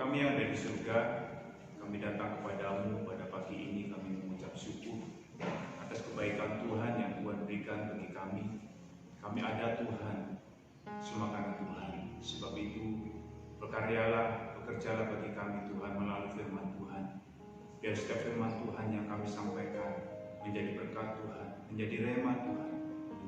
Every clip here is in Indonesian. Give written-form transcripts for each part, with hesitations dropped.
Kami yang ada di surga, kami datang kepadamu pada pagi ini. Kami mengucap syukur atas kebaikan Tuhan yang Tuhan berikan bagi kami. Kami ada Tuhan, semua karena Tuhan. Sebab itu berkaryalah, bekerjalah bagi kami Tuhan melalui firman Tuhan. Biar setiap firman Tuhan yang kami sampaikan menjadi berkat Tuhan, menjadi rema Tuhan,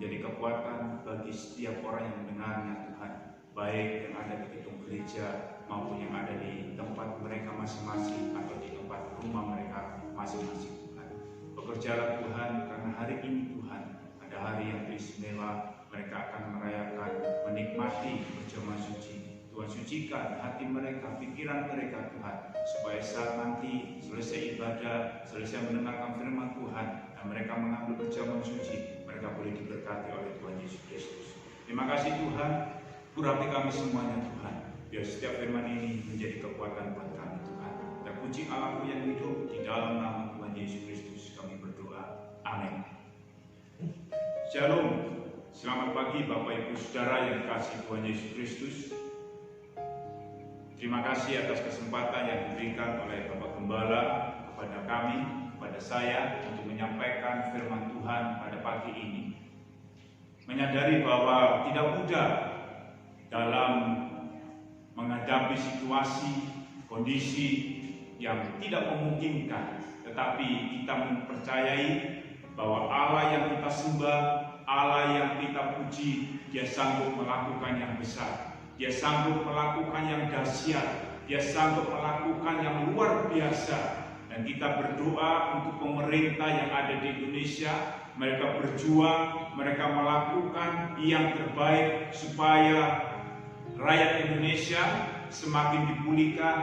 menjadi kekuatan bagi setiap orang yang mendengarnya Tuhan, baik yang ada di gedung gereja maupun yang ada di tempat mereka masing-masing atau di tempat rumah mereka masing-masing Tuhan. Bekerjalah Tuhan, karena hari ini Tuhan ada hari yang istimewa. Mereka akan merayakan, menikmati berjamaah suci. Tuhan sucikan hati mereka, pikiran mereka Tuhan, supaya saat nanti selesai ibadah, selesai mendengarkan firman Tuhan, dan mereka mengambil berjamaah suci, mereka boleh diberkati oleh Tuhan Yesus Kristus. Terima kasih Tuhan, urapi kami semuanya Tuhan. Biar setiap firman ini menjadi kekuatan buat kami Tuhan. Terpuji Allah yang hidup, di dalam nama Tuhan Yesus Kristus kami berdoa. Amin. Shalom. Selamat pagi Bapak Ibu Saudara yang dikasihi Tuhan Yesus Kristus. Terima kasih atas kesempatan yang diberikan oleh Bapak Gembala kepada kami, kepada saya untuk menyampaikan firman Tuhan pada pagi ini. Menyadari bahwa tidak mudah dalam menghadapi situasi, kondisi yang tidak memungkinkan, tetapi kita mempercayai bahwa Allah yang kita sembah, Allah yang kita puji, Dia sanggup melakukan yang besar, Dia sanggup melakukan yang dahsyat, Dia sanggup melakukan yang luar biasa. Dan kita berdoa untuk pemerintah yang ada di Indonesia, mereka berjuang, mereka melakukan yang terbaik supaya rakyat Indonesia semakin dipulihkan,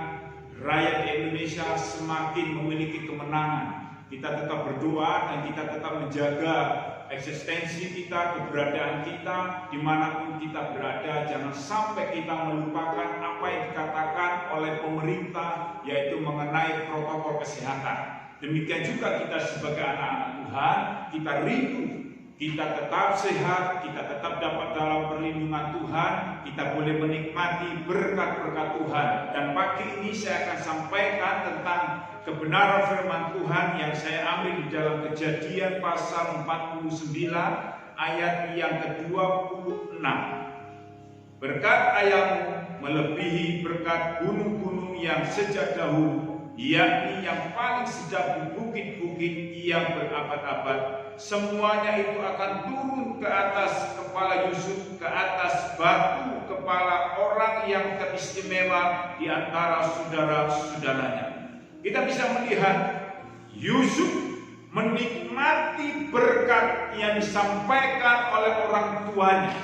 rakyat Indonesia semakin memiliki kemenangan. Kita tetap berdoa dan kita tetap menjaga eksistensi kita, keberadaan kita, dimanapun kita berada. Jangan sampai kita melupakan apa yang dikatakan oleh pemerintah, yaitu mengenai protokol kesehatan. Demikian juga kita sebagai anak-anak Tuhan, kita rindu kita tetap sehat, kita tetap dapat dalam perlindungan Tuhan, kita boleh menikmati berkat-berkat Tuhan. Dan pagi ini saya akan sampaikan tentang kebenaran firman Tuhan yang saya ambil di dalam Kejadian pasal 49 ayat yang ke-26. Berkat ayahmu melebihi berkat gunung-gunung yang sejak dahulu, yakni yang paling sedap di bukit-bukit yang berabad-abad. Semuanya itu akan turun ke atas kepala Yusuf, ke atas batu kepala orang yang teristimewa di antara saudara-saudaranya. Kita bisa melihat Yusuf menikmati berkat yang disampaikan oleh orang tuanya.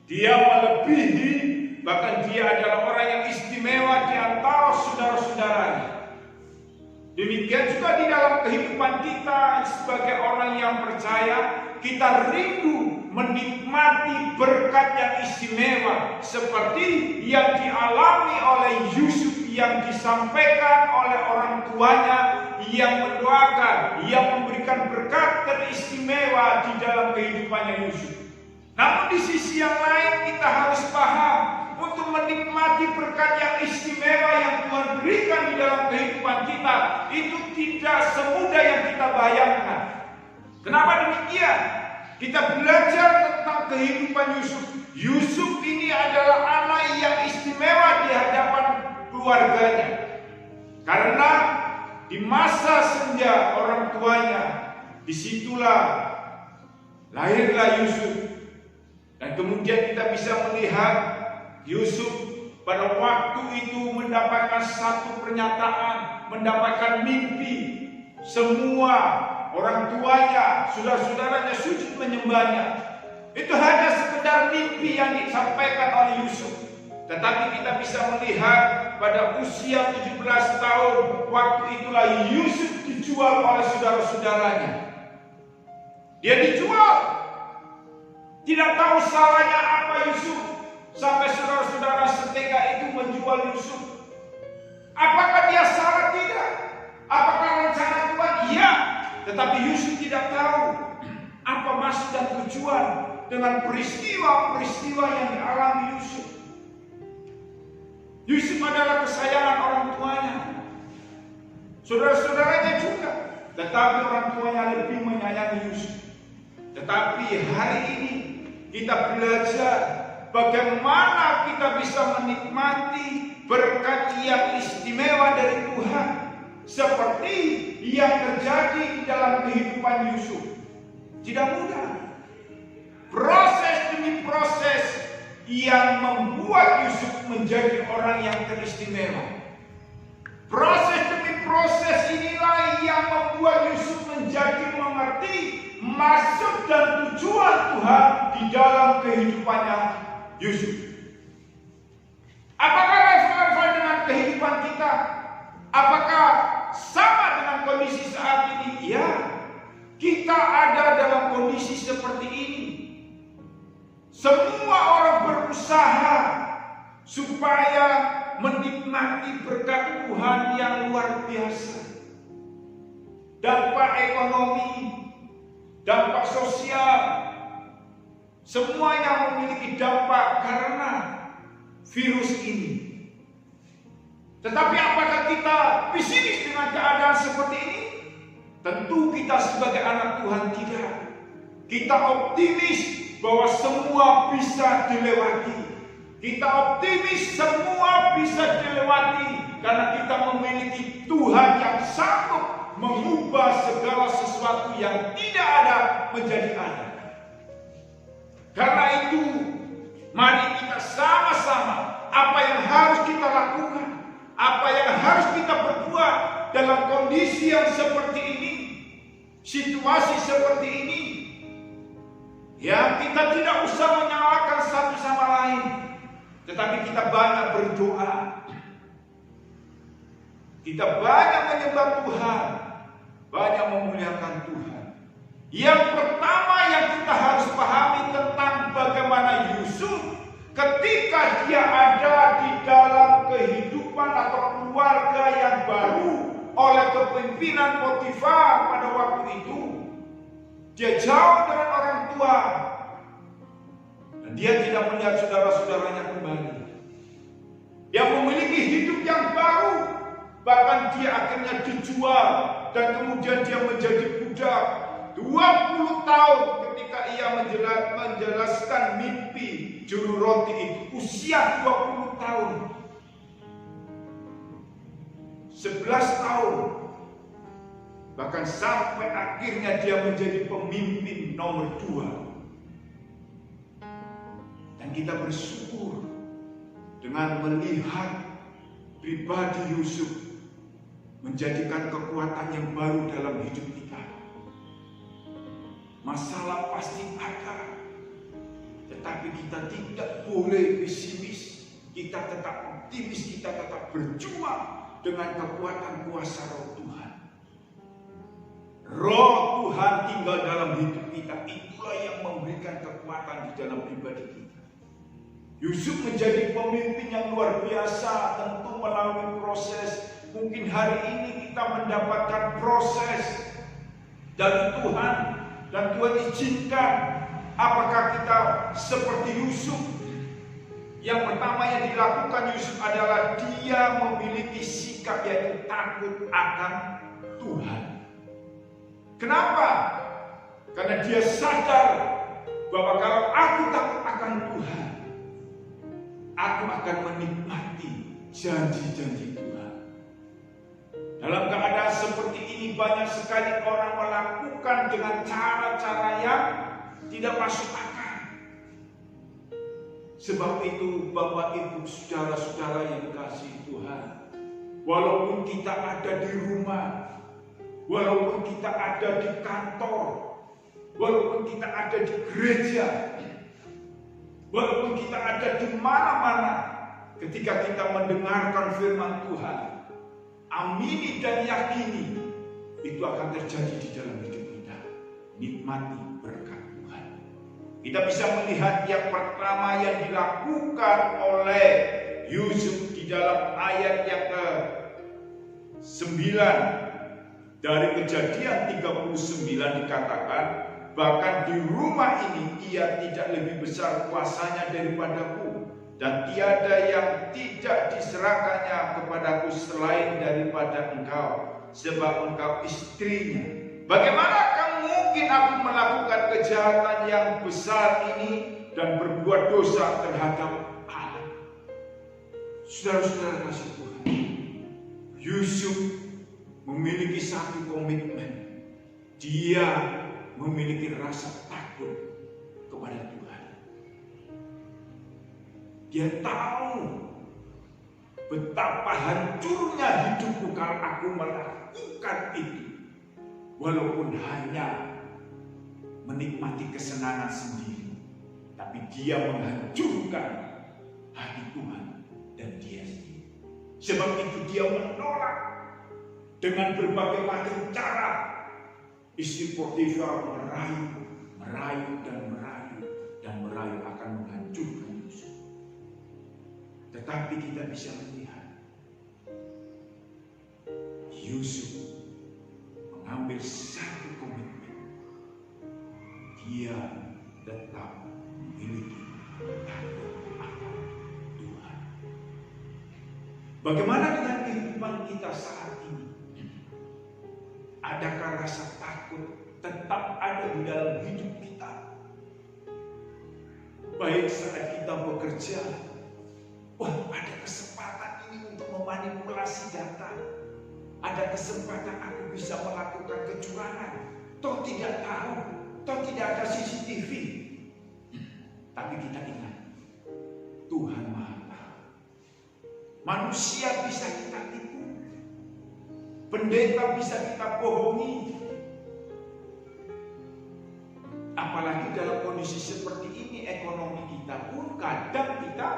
Dia melebihi, bahkan dia adalah orang yang istimewa di antara saudara-saudaranya. Demikian juga di dalam kehidupan kita sebagai orang yang percaya, kita rindu menikmati berkat yang istimewa seperti yang dialami oleh Yusuf, yang disampaikan oleh orang tuanya, yang mendoakan, yang memberikan berkat teristimewa di dalam kehidupannya Yusuf. Namun di sisi yang lain kita harus paham, untuk menikmati berkat yang istimewa yang Tuhan berikan di dalam kehidupan kita, itu tidak semudah yang kita bayangkan. Kenapa demikian? Kita belajar tentang kehidupan Yusuf. Yusuf ini adalah anak yang istimewa di hadapan keluarganya. Karena di masa senja orang tuanya, disitulah lahirlah Yusuf. Dan kemudian kita bisa melihat Yusuf pada waktu itu mendapatkan satu pernyataan, mendapatkan mimpi. Semua orang tuanya, saudara-saudaranya sujud menyembahnya. Itu hanya sekedar mimpi yang disampaikan oleh Yusuf. Tetapi kita bisa melihat pada usia 17 tahun, waktu itulah Yusuf dijual oleh saudara-saudaranya. Dia dijual. Tidak tahu salahnya apa Yusuf sampai saudara-saudara setega itu menjual Yusuf. Apakah dia salah? Tidak. Apakah rencana Tuhan? Iya. Tetapi Yusuf tidak tahu apa maksud dan tujuan dengan peristiwa-peristiwa yang dialami Yusuf. Yusuf adalah kesayangan orang tuanya, saudara-saudaranya juga. Tetapi orang tuanya lebih menyayangi Yusuf. Tetapi hari ini kita belajar bagaimana kita bisa menikmati berkat yang istimewa dari Tuhan, seperti yang terjadi di dalam kehidupan Yusuf. Tidak mudah. Proses demi proses yang membuat Yusuf menjadi orang yang teristimewa. Proses demi proses inilah yang membuat Yusuf menjadi mengerti maksud dan tujuan Tuhan di dalam kehidupannya Yusuf. Apakah relevan dengan kehidupan kita? Apakah sama dengan kondisi saat ini? Ya, kita ada dalam kondisi seperti ini. Semua orang berusaha supaya menikmati berkat Tuhan yang luar biasa. Dampak ekonomi, dampak sosial, semuanya memiliki dampak karena virus ini. Tetapi apakah kita pesimis dengan keadaan seperti ini? Tentu kita sebagai anak Tuhan tidak. Kita optimis bahwa semua bisa dilewati. Kita optimis semua bisa dilewati karena kita memiliki Tuhan yang sanggup mengubah segala sesuatu yang tidak ada menjadi ada. Karena itu, mari kita sama-sama apa yang harus kita lakukan, apa yang harus kita berbuat dalam kondisi yang seperti ini, situasi seperti ini. Ya, kita tidak usah menyalahkan satu sama lain, tetapi kita banyak berdoa. Kita banyak menyembah Tuhan, banyak memuliakan Tuhan. Yang pertama yang kita harus pahami tentang bagaimana Yusuf ketika dia ada di dalam kehidupan atau keluarga yang baru oleh kepemimpinan Potifar pada waktu itu. Dia jauh dengan orang tua dan dia tidak melihat saudara-saudaranya kembali. Dia memiliki hidup yang baru, bahkan dia akhirnya dijual dan kemudian dia menjadi budak 20 tahun ketika ia menjelaskan mimpi juru roti itu. Usia 20 tahun, 11 tahun, bahkan sampai akhirnya dia menjadi pemimpin nomor 2. Dan kita bersyukur dengan melihat pribadi Yusuf menjadikan kekuatan yang baru dalam hidup kita. Masalah pasti ada, tetapi kita tidak boleh pesimis. Kita tetap optimis, kita tetap berjuang dengan kekuatan kuasa Roh Tuhan. Roh Tuhan tinggal dalam hidup kita, itulah yang memberikan kekuatan di dalam pribadi kita. Yusuf menjadi pemimpin yang luar biasa, tentu melalui proses. Mungkin hari ini kita mendapatkan proses dari Tuhan, dan Tuhan izinkan. Apakah kita seperti Yusuf? Yang pertama yang dilakukan Yusuf adalah dia memiliki sikap yaitu takut akan Tuhan. Kenapa? Karena dia sadar bahwa kalau aku takut akan Tuhan, aku akan menikmati janji-janji Tuhan. Dalam keadaan seperti ini banyak sekali orang melakukan dengan cara-cara yang tidak masuk akal. Sebab itu Bapak Ibu saudara-saudara yang dikasihi Tuhan, walaupun kita ada di rumah, walaupun kita ada di kantor, walaupun kita ada di gereja, walaupun kita ada di mana-mana, ketika kita mendengarkan firman Tuhan, amini dan yakini, itu akan terjadi di dalam hidup kita. Nikmati berkat Tuhan. Kita bisa melihat yang pertama yang dilakukan oleh Yusuf di dalam ayat yang ke-9 dari Kejadian 39 dikatakan, bahkan di rumah ini ia tidak lebih besar kuasanya daripadaku, dan tiada yang tidak diserahkannya kepadaku selain daripada engkau, sebab engkau istrinya. Bagaimanakah mungkin aku melakukan kejahatan yang besar ini dan berbuat dosa terhadap Allah? Saudara-saudara kasih Tuhan, Yusuf memiliki satu komitmen. Dia memiliki rasa takut kepada Tuhan. Dia tahu betapa hancurnya hidupku kalau aku melakukan itu. Walaupun hanya menikmati kesenangan sendiri, tapi dia menghancurkan hati Tuhan dan dia sendiri. Sebab itu dia menolak dengan berbagai macam cara. Istri Potifar merayu dan merayu akan menghancurkan Yusuf. Tetapi kita bisa melihat Yusuf mengambil satu komitmen. Dia tetap memiliki takut akan Tuhan. Bagaimana dengan kehidupan kita saat ini? Adakah rasa takut tetap ada di dalam hidup kita? Baik saat kita bekerja, ada kesempatan ini untuk memanipulasi data. Ada kesempatan aku bisa melakukan kecurangan. Toh tidak tahu, toh tidak ada CCTV. Tapi kita ingat, Tuhan Maha Tahu. Manusia bisa kita tipu. Pendeta bisa kita bohongi. Apalagi dalam kondisi seperti ini, ekonomi kita pun kadang kita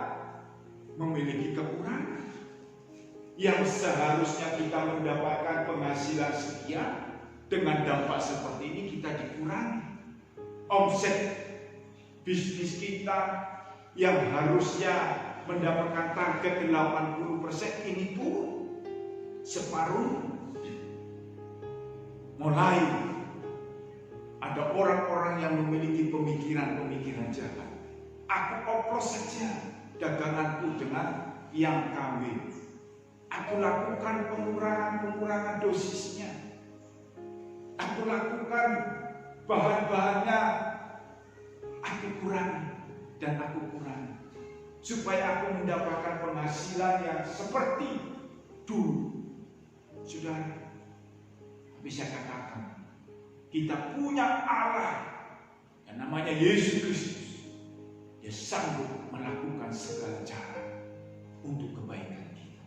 memiliki kekurangan. Yang seharusnya kita mendapatkan penghasilan sekian, dengan dampak seperti ini kita dikurangi. Omset bisnis kita yang harusnya mendapatkan target 80%, ini pun separuh. Mulai ada orang-orang yang memiliki pemikiran-pemikiran jahat. Aku oplos saja daganganku dengan yang KW. Aku lakukan pengurangan dosisnya. Aku lakukan bahan-bahannya. Aku kurangi dan aku kurangi. Supaya aku mendapatkan penghasilan yang seperti dulu. Saudara, bisa katakan kita punya Allah yang namanya Yesus Kristus. Dia sanggup melakukan segala cara untuk kebaikan kita.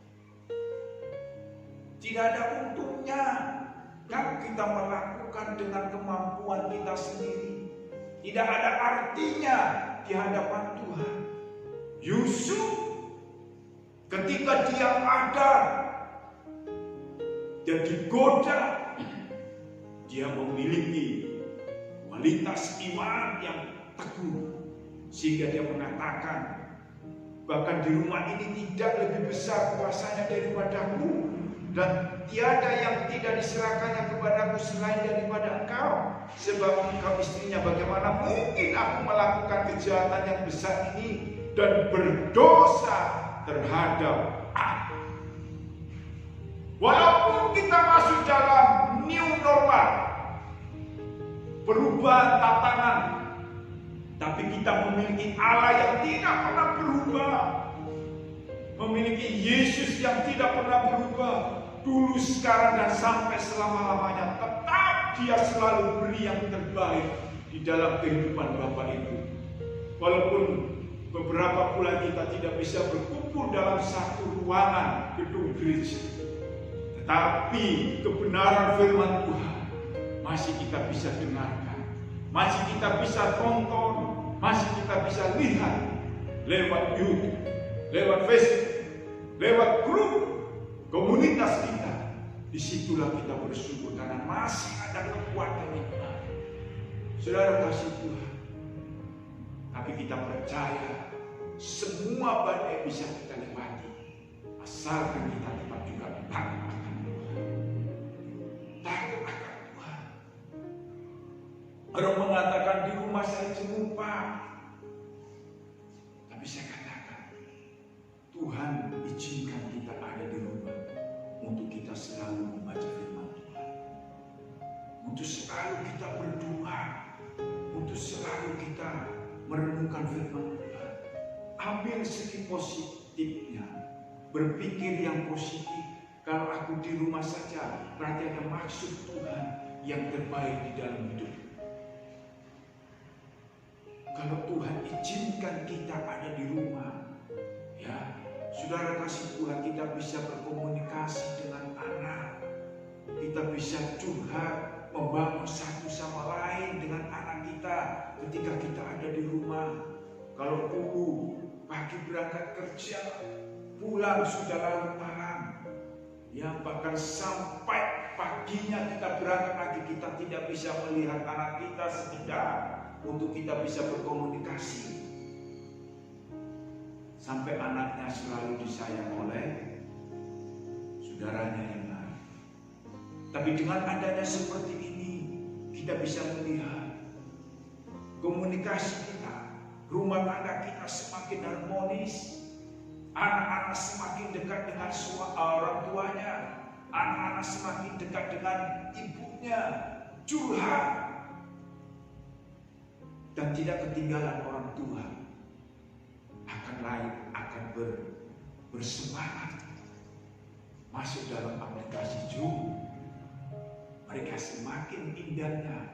Tidak ada untungnya kalau kita melakukan dengan kemampuan kita sendiri. Tidak ada artinya di hadapan Tuhan. Yusuf ketika dia ada dan digoda, dia memiliki kualitas iman yang teguh. Sehingga dia mengatakan, bahkan di rumah ini tidak lebih besar kuasanya daripadaku, dan tiada yang tidak diserahkannya kepadaku selain daripada engkau, sebab engkau istrinya. Bagaimana mungkin aku melakukan kejahatan yang besar ini dan berdosa terhadap aku? Walaupun kita masuk dalam new normal, perubahan tatanan, tapi kita memiliki Allah yang tidak pernah berubah, memiliki Yesus yang tidak pernah berubah, dulu, sekarang, dan sampai selama-lamanya. Tetap Dia selalu beri yang terbaik di dalam kehidupan Bapak Ibu. Walaupun beberapa bulan kita tidak bisa berkumpul dalam satu ruangan gedung gereja, tetapi kebenaran firman Tuhan masih kita bisa dengarkan, masih kita bisa tonton, masih kita bisa lihat lewat YouTube, lewat Facebook, lewat grup komunitas kita. Disitulah kita bersyukur karena masih ada kekuatan iman. Saudara kasih Tuhan, tapi kita percaya semua badai bisa kita lewati asalkan kita tetap juga takut akan Tuhan. Takut akan Tuhan. Orang mengatakan di rumah saya jenuh, Pak. Tapi saya katakan, izinkan kita ada di rumah untuk kita selalu membaca firman Tuhan, untuk selalu kita berdoa, untuk selalu kita merenungkan firman Tuhan. Ambil segi positifnya, berpikir yang positif. Kalau aku di rumah saja, berarti ada maksud Tuhan yang terbaik di dalam hidup. Kalau Tuhan izinkan kita ada di rumah, ya, saudara kasih Tuhan, kita bisa berkomunikasi dengan anak, kita bisa curhat, membangun satu sama lain dengan anak kita ketika kita ada di rumah. Kalau dulu pagi berangkat kerja, pulang sudah larut malam, ya, bahkan sampai paginya kita berangkat lagi, kita tidak bisa melihat anak kita sebentar untuk kita bisa berkomunikasi. Sampai anaknya selalu disayang oleh saudaranya yang lain. Tapi dengan adanya seperti ini, kita bisa melihat komunikasi kita, rumah tangga kita semakin harmonis. Anak-anak semakin dekat dengan orang tuanya, anak-anak semakin dekat dengan ibunya, curhat, dan tidak ketinggalan orang tua. Akan bersemangat masuk dalam aplikasi Zoom. Mereka semakin indahnya,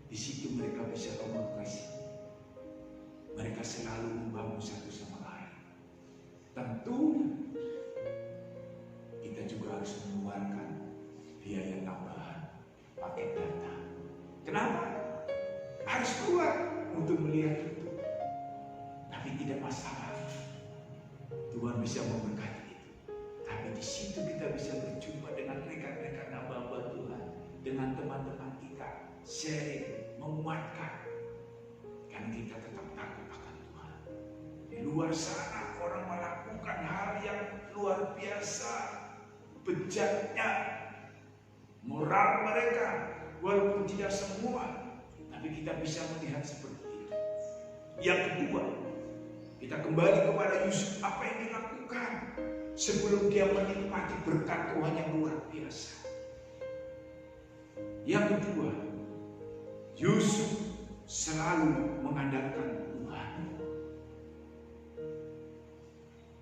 di situ mereka bisa komunikasi. Mereka selalu membangun satu sama lain. Tentu kita juga harus mengeluarkan biaya tambahan paket data. Kenapa? Harus keluar untuk melihat itu. Tapi tidak masalah. Tuhan bisa memberkati itu. Tapi di situ kita bisa berjumpa dengan rekan-rekan hamba-hamba Tuhan, dengan teman-teman kita, sharing, menguatkan. Karena kita tetap takut akan Tuhan. Di luar sana orang melakukan hal yang luar biasa, bejatnya moral mereka, walaupun tidak semua, tapi kita bisa melihat seperti itu. Yang kedua, kita kembali kepada Yusuf, apa yang dilakukan sebelum dia menikmati berkat Tuhan yang luar biasa. Yang kedua, Yusuf selalu mengandalkan Tuhan.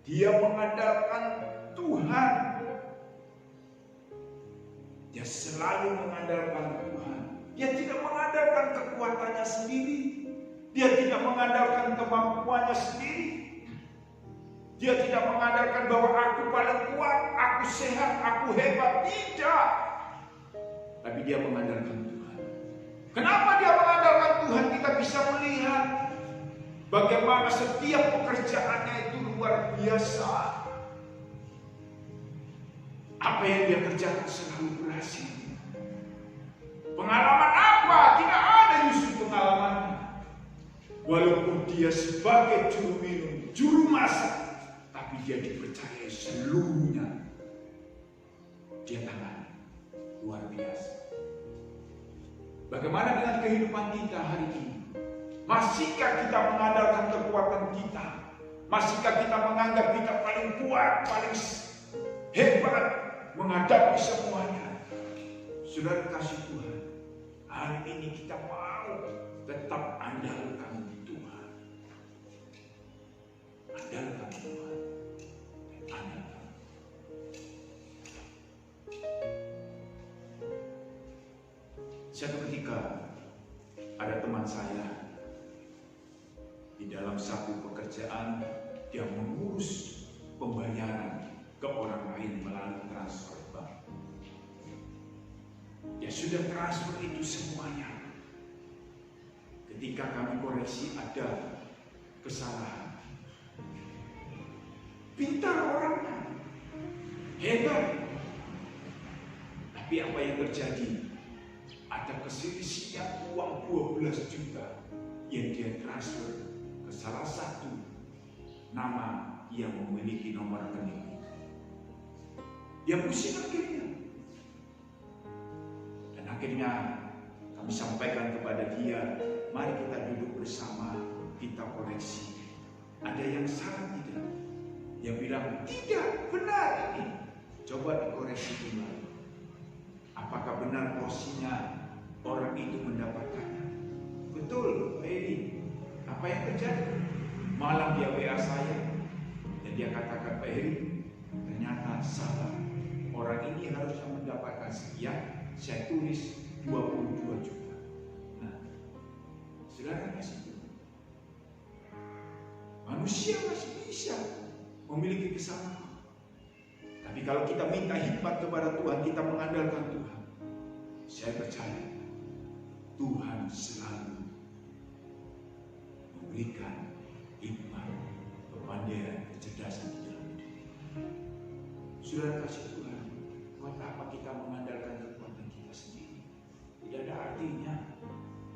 Dia mengandalkan Tuhan. Dia selalu mengandalkan Tuhan. Dia tidak mengandalkan kekuatannya sendiri. Dia tidak mengandalkan kemampuannya sendiri. Dia tidak mengandalkan bahwa aku paling kuat, aku sehat, aku hebat. Tidak. Tapi dia mengandalkan Tuhan. Kenapa dia mengandalkan Tuhan? Kita bisa melihat bagaimana setiap pekerjaannya itu luar biasa. Apa yang dia kerjakan selalu berhasil. Pengalaman apa? Tidak ada Yusuf pengalamannya. Walaupun dia sebagai juru minum, juru masak, tapi dia dipercayai seluruhnya. Dia tangani. Luar biasa. Bagaimana dengan kehidupan kita hari ini? Masihkah kita mengandalkan kekuatan kita? Masihkah kita menganggap kita paling kuat, paling hebat menghadapi semuanya? Saudara kasih Tuhan, hari ini kita mau tetap andalkan Tuhan. Andalkan Tuhan. Andalkan. Suatu ketika ada teman saya di dalam satu pekerjaan, dia mengurus pembayaran ke orang lain melalui transfer bank. Dia sudah transfer itu semuanya. Ketika kami koreksi ada kesalahan, pintar orangnya, hebat. Tapi apa yang terjadi? Ada keselisihan uang 12 juta yang dia transfer ke salah satu nama yang memiliki nomor rekening. Dia pusing akhirnya. Dan akhirnya kami sampaikan kepada dia, mari kita duduk bersama, kita koreksi. Ada yang salah tidak? Dia bilang, tidak, benar ini. Coba dikoreksi kembali. Apakah benar porsinya orang itu mendapatkannya? Betul, Pak Edi. Apa yang terjadi? Malam dia WA saya. Dan dia katakan, Pak Edi, ternyata salah. Orang ini harusnya mendapatkan sekian. Saya tulis 22 juta. Nah, saudara kasih itu. Manusia masih bisa memiliki kesalahan. Tapi kalau kita minta hikmat kepada Tuhan, kita mengandalkan Tuhan, saya percaya Tuhan selalu memberikan hikmat, kepandaian, kecerdasan di dalam hidup. Saudara kasih Tuhan, buat apa kita mengandalkan kekuatan kita sendiri? Tidak ada artinya.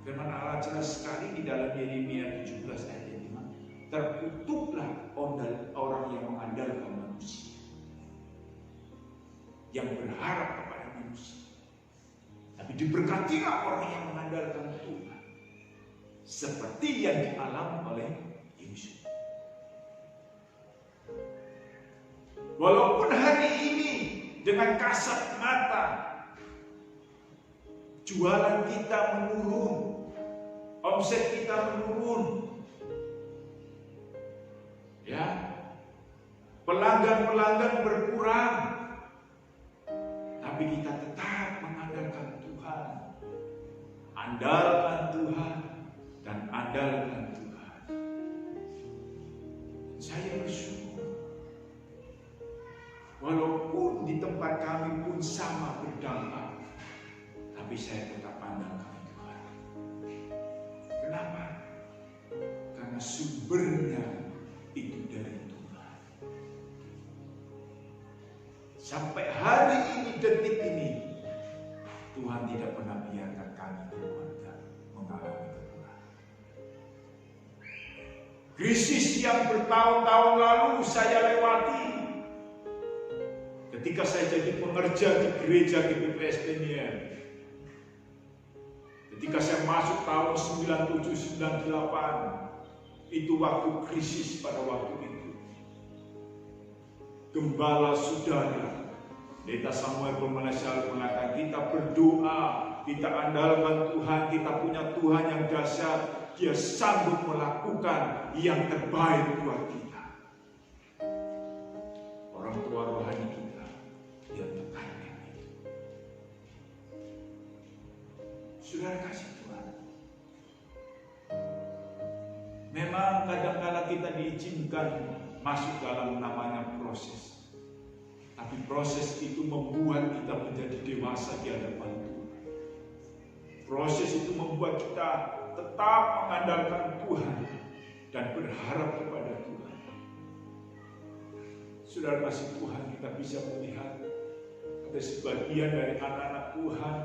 Firman Allah jelas sekali di dalam Yeremia 17 ayat 5. Terkutuklah orang yang mengandalkan manusia, yang berharap kepada manusia. Tapi diberkatilah orang yang mengandalkan Tuhan, seperti yang dialami oleh Yusuf. Walaupun hari ini dengan kasat mata jualan kita menurun, omset kita menurun, ya, pelanggan berkurang, tapi kita tetap mengandalkan Tuhan. Andalkan Tuhan dan andalkan Tuhan. Saya bersyukur, walaupun di tempat kami pun sama berdampak, tapi saya tetap andalkan Tuhan. Kenapa? Karena sumbernya itu dari Tuhan. Sampai hari ini, detik ini, Tuhan tidak pernah biarkan kami keluarga mengalami kekurangan. Krisis yang bertahun-tahun lalu saya lewati ketika saya jadi pengerja di gereja GBPS Peniel. Ketika saya masuk tahun 97-98, itu waktu krisis pada waktu itu. Gembala saudara Pendeta Samuel Pemenasial mengatakan, kita berdoa, kita andalkan Tuhan, kita punya Tuhan yang dahsyat, Dia sanggup melakukan yang terbaik buat kita. Orang tua rohani kita, dia tekankan itu. Saudara kasih Tuhan, memang kadang-kadang kita diizinkan masuk dalam namanya proses. Tapi proses itu membuat kita menjadi dewasa di hadapan Tuhan. Proses itu membuat kita tetap mengandalkan Tuhan dan berharap kepada Tuhan. Saudara kasih Tuhan, kita bisa melihat ada sebagian dari anak-anak Tuhan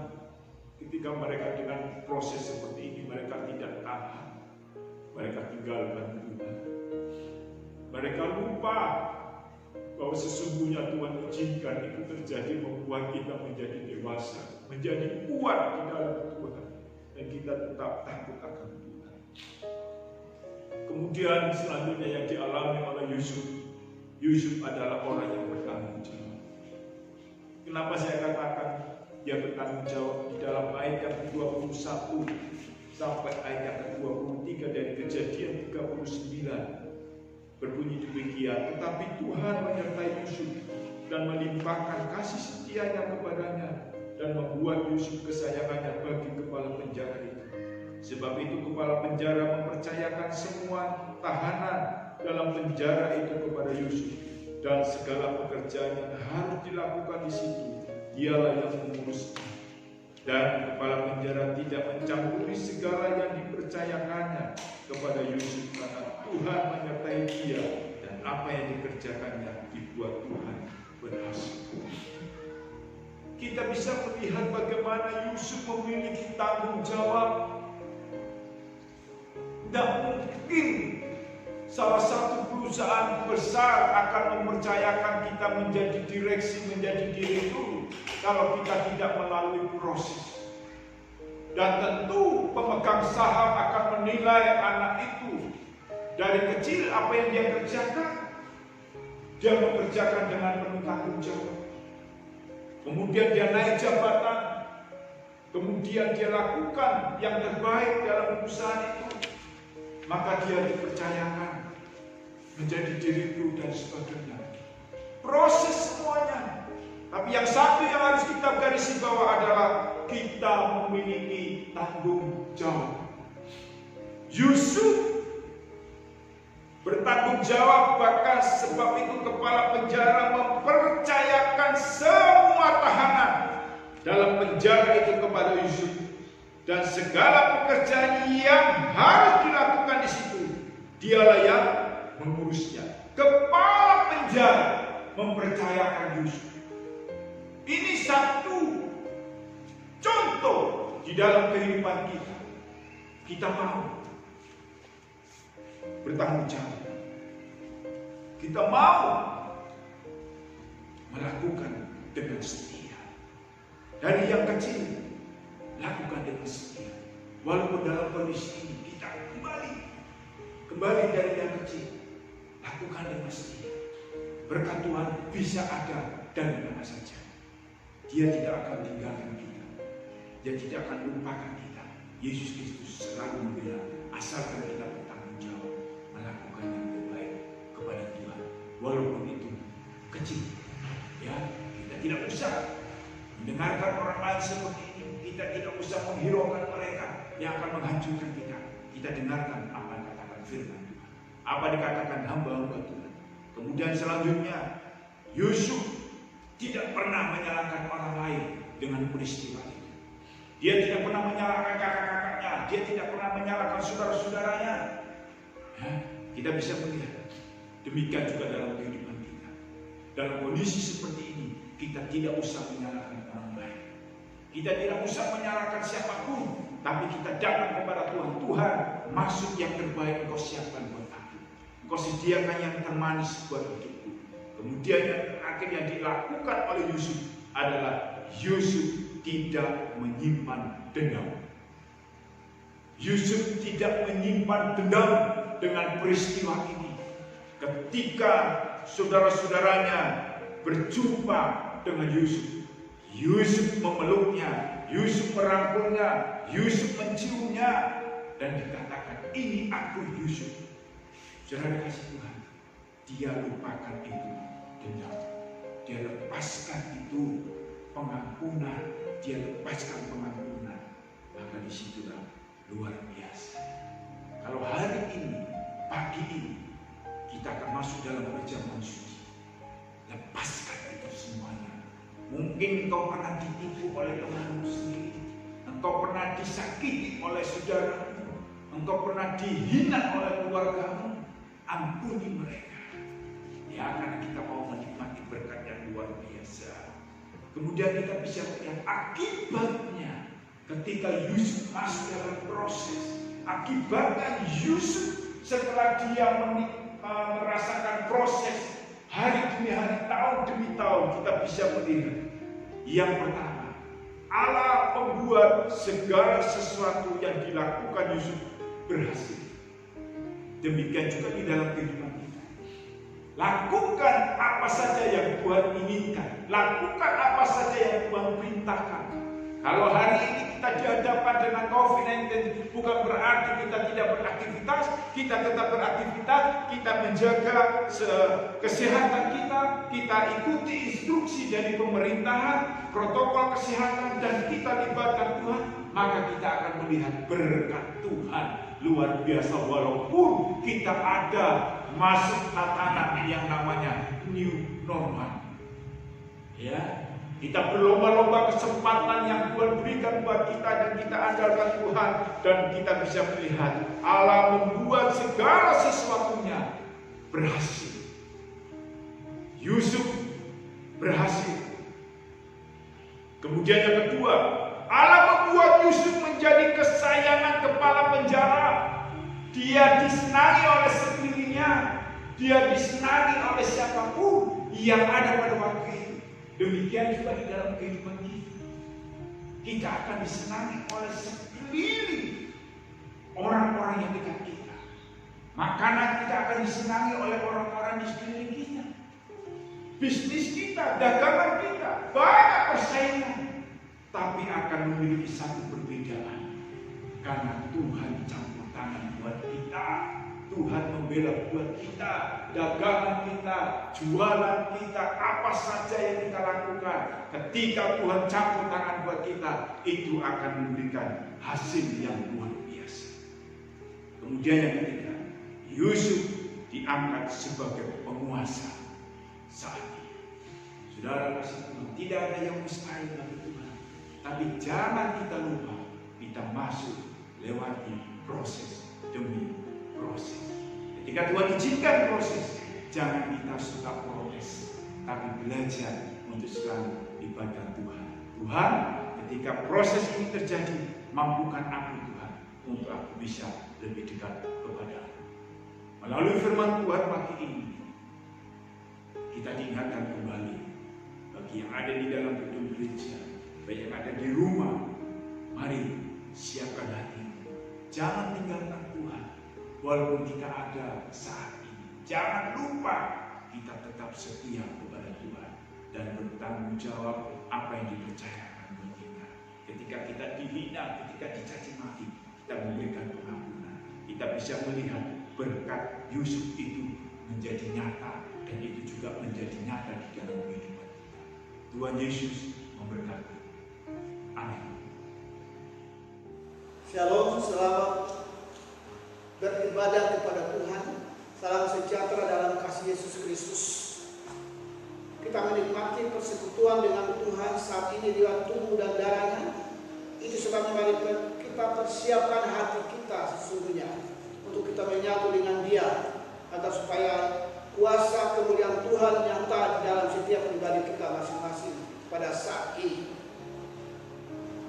ketika mereka dengan proses seperti ini, mereka tidak tahan. Mereka tinggalkan Tuhan. Mereka lupa bahwa sesungguhnya Tuhan izinkan itu terjadi, membuat kita menjadi dewasa, menjadi kuat di dalam Tuhan, dan kita tetap takut akan Tuhan. Kemudian selanjutnya yang dialami oleh Yusuf. Yusuf adalah orang yang bertanggung jawab. Kenapa saya katakan dia bertanggung jawab? Di dalam ayat yang ke-21 sampai ayat yang ke-23 dari Kejadian 39 berbunyi demikian, tetapi Tuhan menyertai Yusuf dan melimpahkan kasih setianya kepadanya dan membuat Yusuf kesayangannya bagi kepala penjara itu. Sebab itu kepala penjara mempercayakan semua tahanan dalam penjara itu kepada Yusuf, dan segala pekerjaan yang harus dilakukan di situ dialah yang mengurusnya. Dan kepala penjara tidak mencampuri segala yang dipercayakannya kepada Yusuf, karena Tuhan menyertai dia dan apa yang dikerjakannya dibuat Tuhan berhasil. Kita bisa melihat bagaimana Yusuf memiliki tanggung jawab. Tidak mungkin salah satu perusahaan besar akan mempercayakan kita menjadi direksi, menjadi direktur kalau kita tidak melalui proses. Dan tentu pemegang saham akan menilai anak itu dari kecil apa yang dia kerjakan. dia mengerjakan dengan penuh tanggung jawab. Kemudian dia naik jabatan, kemudian dia lakukan yang terbaik dalam perusahaan itu, maka dia dipercayakan menjadi direktur dan sebagainya. Proses semuanya. Tapi yang satu yang harus kita garisi bawah adalah kita memiliki tanggung jawab. Yusuf bertanggung jawab, bahkan sebab itu kepala penjara mempercayakan semua tahanan dalam penjara itu kepada Yusuf, dan segala pekerjaan yang harus dilakukan di situ dialah yang mengurusnya. Kepala penjara mempercayakan Yusuf. Ini satu contoh di dalam kehidupan kita. Kita mau bertanggung jawab. Kita mau melakukan dengan setia. Dari yang kecil, lakukan dengan setia. Walaupun dalam kondisi ini kita kembali dari yang kecil, lakukan dengan setia. Berkat Tuhan bisa ada dari mana saja. Dia tidak akan tinggalkan kita. Dia tidak akan lupakan kita. Yesus Kristus selalu membilang, asalkan kita bertanggung jawab, melakukan yang terbaik kepada Tuhan, walaupun itu kecil. Ya, kita tidak usah mendengarkan orang lain seperti ini. Kita tidak usah menghiraukan mereka yang akan menghancurkan kita. Kita dengarkan apa yang dikatakan firman Tuhan, apa dikatakan hamba-hamba Tuhan. Kemudian selanjutnya, Yusuf tidak pernah menyalahkan orang lain dengan peristiwa itu. Dia tidak pernah menyalahkan kakak-kakaknya, dia tidak pernah menyalahkan saudara-saudaranya. Ya, kita bisa melihat demikian juga dalam kehidupan kita. Dalam kondisi seperti ini, kita tidak usah menyalahkan orang lain. Kita tidak usah menyalahkan siapapun, tapi kita datang kepada Tuhan. Tuhan, maksud yang terbaik Engkau siapkan buat aku. Engkau sediakan yang termanis buat hidupku. Kemudian yang terakhir yang dilakukan oleh Yusuf adalah Yusuf tidak menyimpan dendam. Yusuf tidak menyimpan dendam dengan peristiwa ini. Ketika saudara-saudaranya berjumpa dengan Yusuf, Yusuf memeluknya, Yusuf merangkulnya, Yusuf menciumnya, dan dikatakan, ini aku Yusuf. Saudara kasih Tuhan, dia lupakan itu dendam, dia lepaskan itu pengampunan, dia lepaskan pengampunan. Maka disitulah luar biasa. Kalau hari ini, pagi ini, kita akan masuk dalam perjamuan suci, lepaskan itu semuanya. Mungkin engkau pernah ditipu oleh temanmu sendiri, engkau pernah disakiti oleh saudaramu, engkau pernah dihina oleh keluargamu. Ampuni mereka. Ya, karena kita mau menikmati berkat yang luar biasa. Kemudian kita bisa melihat akibatnya ketika Yusuf masuk dalam proses. Akibatnya Yusuf setelah dia merasakan proses hari demi hari, tahun demi tahun, kita bisa melihat. Yang pertama, Allah membuat segala sesuatu yang dilakukan Yusuf berhasil. Demikian juga di dalam kehidupan kita. Lakukan apa saja yang Tuhan inginkan. Lakukan apa saja yang Tuhan perintahkan. Kalau hari ini kita dihadapkan dengan COVID-19, bukan berarti kita tidak beraktivitas. Kita tetap beraktivitas. Kita menjaga kesehatan kita. Kita ikuti instruksi dari pemerintahan, protokol kesehatan, dan kita libatkan Tuhan. Maka kita akan melihat berkat Tuhan luar biasa, walaupun kita ada masuk tatanan yang namanya new normal. Ya, kita berlomba-lomba kesempatan yang Tuhan berikan buat kita, dan kita andalkan Tuhan, dan kita bisa melihat Allah membuat segala sesuatunya berhasil. Yusuf berhasil. Kemudian yang kedua, Allah membuat Yusuf menjadi kesayangan kepala penjara. Dia disenangi oleh sendirinya, dia disenangi oleh siapapun yang ada pada waktu itu. Demikian juga di dalam kehidupan kita. Kita akan disenangi oleh sekeliling orang-orang yang dekat kita. Makanan kita akan disenangi oleh orang-orang di sekeliling kita. bisnis kita, dagangan kita, banyak persaingan. Tapi akan memiliki satu perbedaan. Karena Tuhan campur tangan buat kita. Tuhan membela buat kita. Dagangan kita, jualan kita, apa saja yang kita lakukan. Ketika Tuhan campur tangan buat kita, itu akan memberikan hasil yang luar biasa. Kemudian yang ketiga, Yusuf diangkat sebagai penguasa saat ini. Saudara kasih Tuhan, tidak ada yang mustahil bagi Tuhan. Tapi jangan kita lupa, kita masuk lewati proses demi proses. Ketika Tuhan izinkan proses, jangan kita suka protes, tapi belajar untuk selalu ibadah Tuhan. Tuhan, ketika proses ini terjadi, mampukan aku Tuhan untuk aku bisa lebih dekat kepada-Mu. Melalui firman Tuhan pagi ini, kita diingatkan kembali bagi yang ada di dalam gedung gereja, baik yang ada di rumah, mari siapkan hati. Jangan tinggalkan Tuhan walaupun kita ada saat ini. Jangan lupa kita tetap setia kepada Tuhan dan bertanggung jawab apa yang dipercayakan buat kita. Ketika kita dihina, ketika dicaci maki, kita memberikan pengampunan. Kita bisa melihat berkat Yusuf itu menjadi nyata, dan itu juga menjadi nyata di dalam kehidupan kita. Tuhan Yesus memberkati. Amin. Shalom, selamat beribadah kepada Tuhan. Salam sejahtera dalam kasih Yesus Kristus. Kita menikmati persekutuan dengan Tuhan saat ini di tubuh dan darahnya. Itu sebabnya mari kita persiapkan hati kita sesungguhnya untuk kita menyatu dengan Dia, agar supaya kuasa kemuliaan Tuhan nyata di dalam setiap pribadi kita masing-masing pada saat ini.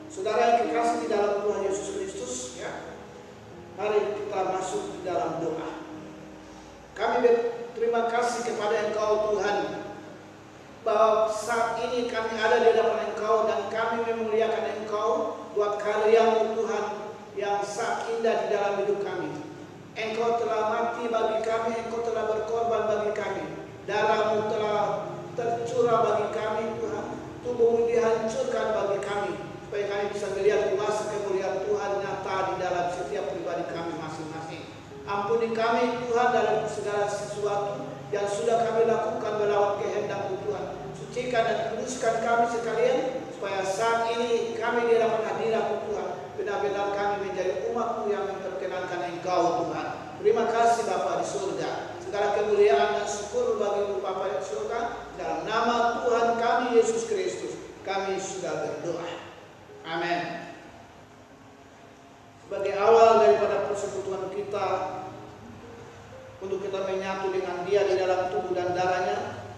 Saudara yang kekasih di dalam Tuhan Yesus Kristus, ya, mari kita masuk di dalam doa. Kami berterima kasih kepada Engkau Tuhan, bahwa saat ini kami ada di hadapan Engkau dan kami memuliakan Engkau buat karya-Mu Tuhan yang sangat indah di dalam hidup kami. Engkau telah mati bagi kami, Engkau telah berkorban bagi kami, darah-Mu telah tercurah bagi kami Tuhan, tubuh-Mu dihancurkan bagi kami, supaya kami bisa melihat kuasa kemuliaan Tuhan nyata di dalam setiap pribadi kami masing-masing. Ampuni kami Tuhan dalam segala sesuatu yang sudah kami lakukan melawan kehendak-Mu Tuhan. Sucikan dan kuduskan kami sekalian, supaya saat ini kami di hadapan hadirat-Mu Tuhan, benar-benar kami menjadi umat-Mu yang memperkenankan Engkau Tuhan. Terima kasih Bapa di surga. Segala kemuliaan dan syukur bagi-Mu Bapa di surga. Dalam nama Tuhan kami Yesus Kristus, kami sudah berdoa. Amin. Sebagai awal daripada persekutuan kita, untuk kita menyatu dengan Dia di dalam tubuh dan darahnya,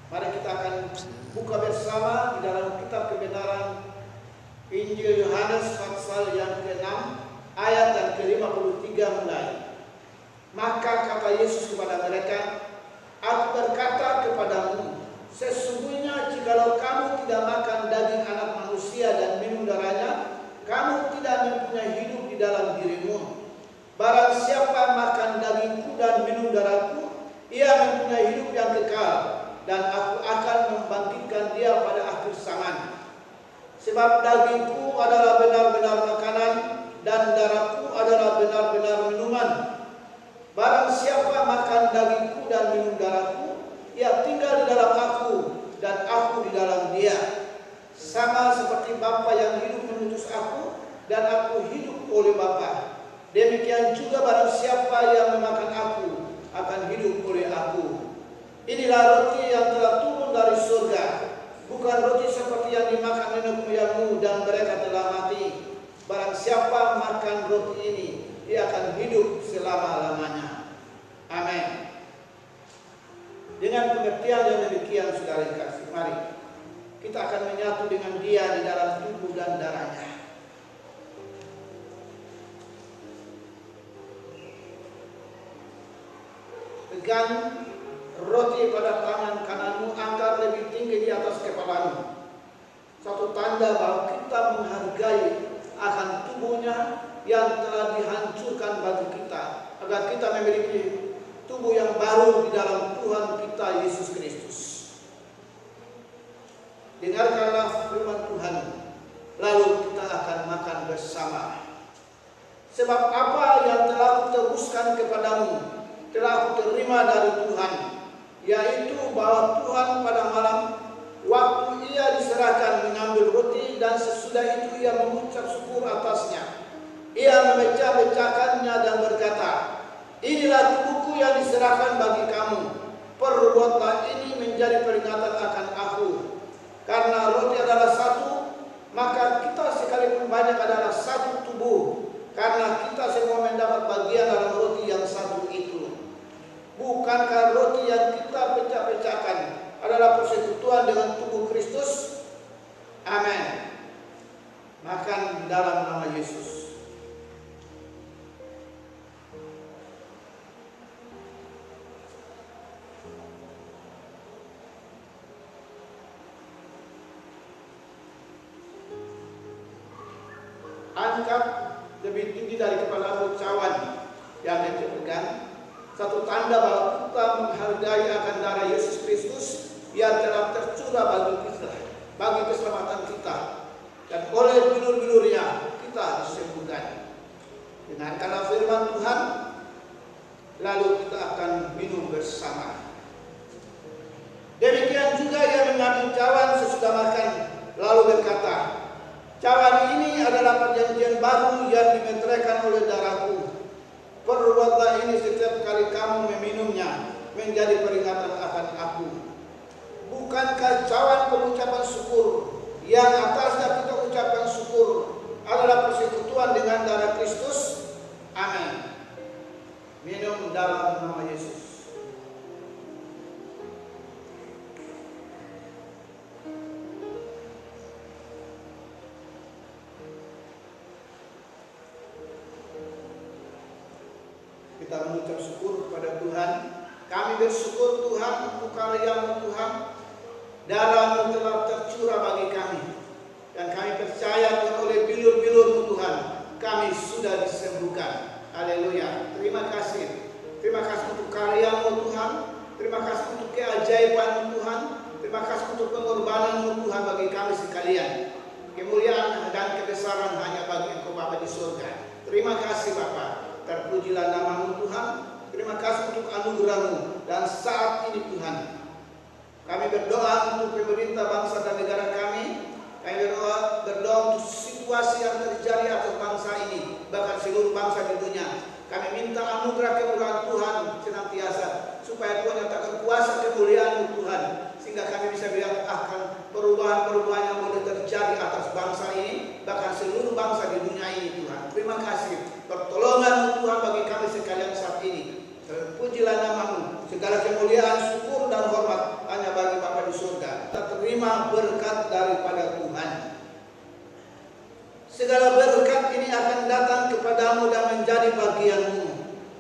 mari kita akan buka bersama di dalam kitab kebenaran Injil Yohanes pasal yang ke-6 ayat yang ke-53 mulai. Maka kata Yesus kepada mereka, Aku berkata kepadamu, sesungguhnya jikalau kamu tidak makan daging anak manusia dan minum darahnya, kamu tidak mempunyai hidup di dalam dirimu. Barang siapa makan dagingku dan minum darahku, ia mempunyai hidup yang kekal, dan aku akan membangkitkan dia pada akhir zaman. Sebab dagingku adalah benar-benar makanan, dan darahku adalah benar-benar minuman. Barang siapa makan dagingku dan minum darahku, ia tinggal di dalam aku, dan aku di dalam dia. Sama seperti Bapa yang hidup mengutus aku, dan aku hidup oleh Bapa. Demikian juga barang siapa yang memakan aku, akan hidup oleh aku. Inilah roti yang telah turun dari surga, bukan roti seperti yang dimakan nenek moyangmu dan mereka telah mati. Barang siapa makan roti ini, dia akan hidup selama-lamanya. Amin. Dengan pengertian yang demikian, saudara kasih, mari kita akan menyatu dengan Dia di dalam tubuh dan darahnya. Pegang roti pada tangan kananmu, angkat lebih tinggi di atas kepalamu. Satu tanda bahwa kita menghargai akan tubuhnya yang telah dihancurkan bagi kita, agar kita memiliki tubuh yang baru di dalam Tuhan kita Yesus Kristus. dengarkanlah firman Tuhan, lalu kita akan makan bersama. Sebab apa yang telah kuteruskan kepadamu telah kuterima dari Tuhan, yaitu bahwa Tuhan pada malam waktu ia diserahkan mengambil roti, dan sesudah itu ia mengucap syukur atasnya. Ia memecah-mecahkannya dan berkata, "Inilah tubuhku yang diserahkan bagi kamu. Perbuatlah ini menjadi peringatan akan aku." Karena roti adalah satu, maka kita sekalipun banyak adalah satu tubuh, karena kita semua mendapat bagian dalam roti yang satu itu. Bukankah roti yang kita pecah-pecahkan adalah persekutuan dengan tubuh Kristus? Amin. Makan dalam nama Yesus. Angkat lebih tinggi dari kepalamu cawan yang dipegang, satu tanda bahwa kita menghargai akan darah Yesus Kristus yang telah tercurah bagi keselamatan kita, dan oleh bilur-bilurnya kita disembuhkan. Dengarkanlah firman Tuhan, lalu kita akan minum bersama. Demikian juga ia mengambil cawan sesudah makan, lalu berkata, "Cawan ini adalah perjanjian baru yang dimeteraikan oleh darahku. Perbuatlah ini setiap kali kamu meminumnya, menjadi peringatan akan aku." Bukankah cawan pengucapan syukur yang atasnya kita ucapkan syukur adalah persekutuan dengan darah Kristus? Amin. Minum dalam nama Yesus. Kita mengucap syukur kepada Tuhan. Kami bersyukur Tuhan untuk karya-Mu Tuhan. Darah-Mu telah tercurah bagi kami, dan kami percaya Tuhan oleh bilur-bilur-Mu Tuhan kami sudah disembuhkan. Haleluya. Terima kasih. Terima kasih untuk karya-Mu Tuhan. Terima kasih untuk keajaiban-Mu Tuhan. Terima kasih untuk pengorbanan-Mu Tuhan bagi kami sekalian. Kemuliaan dan kebesaran hanya bagi Engkau Bapa di surga. Terima kasih Bapa. Terpujilah nama-Mu Tuhan. Terima kasih untuk anugerah-Mu. Dan saat ini Tuhan, kami berdoa untuk pemerintah bangsa dan negara kami. Kami berdoa untuk situasi yang terjadi atas bangsa ini, bahkan seluruh bangsa di dunia. Kami minta anugerah kemurahan Tuhan senantiasa, supaya Tuhan nyatakan kuasa kemuliaan-Mu Tuhan, sehingga kami bisa melihat akan perubahan-perubahan yang boleh terjadi atas bangsa ini, bahkan seluruh bangsa di dunia ini Tuhan. Terima kasih pertolongan-Mu Tuhan bagi kami sekalian saat ini. Terpujilah nama-Mu. Segala kemuliaan, syukur dan hormat hanya bagi Bapa di surga. Kita terima berkat daripada Tuhan. Segala berkat ini akan datang kepadamu dan menjadi bagianmu.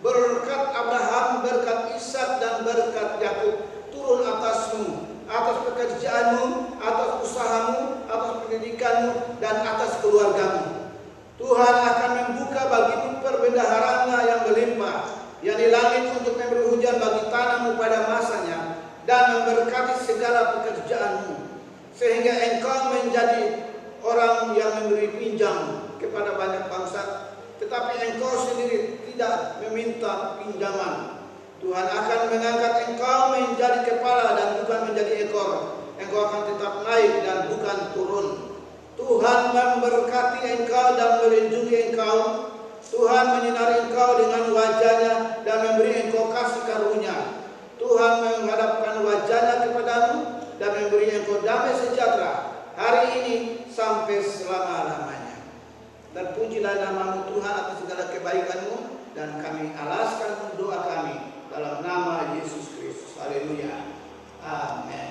Berkat Abraham, berkat Ishak dan berkat Yakub turun atasmu, atas pekerjaanmu, atas usahamu, atas pendidikanmu, dan atas keluargamu. Tuhan akan membuka bagimu perbendaharaan yang berlimpah, yang di langit untuk memberi hujan bagi tanahmu pada masanya, dan memberkati segala pekerjaanmu, sehingga engkau menjadi orang yang memberi pinjam kepada banyak bangsa, tetapi engkau sendiri tidak meminta pinjaman. Tuhan akan mengangkat engkau menjadi kepala dan bukan menjadi ekor. Engkau akan tetap naik dan bukan turun. Tuhan memberkati engkau dan melindungi engkau. Tuhan menyinari engkau dengan wajah-Nya dan memberi engkau kasih karunia. Tuhan menghadapkan wajah-Nya kepadamu dan memberi engkau damai sejahtera hari ini sampai selama-lamanya. Terpujilah nama-Mu Tuhan atas segala kebaikan-Mu, dan kami alaskan doa kami dalam nama Yesus Kristus. Haleluya. Amin.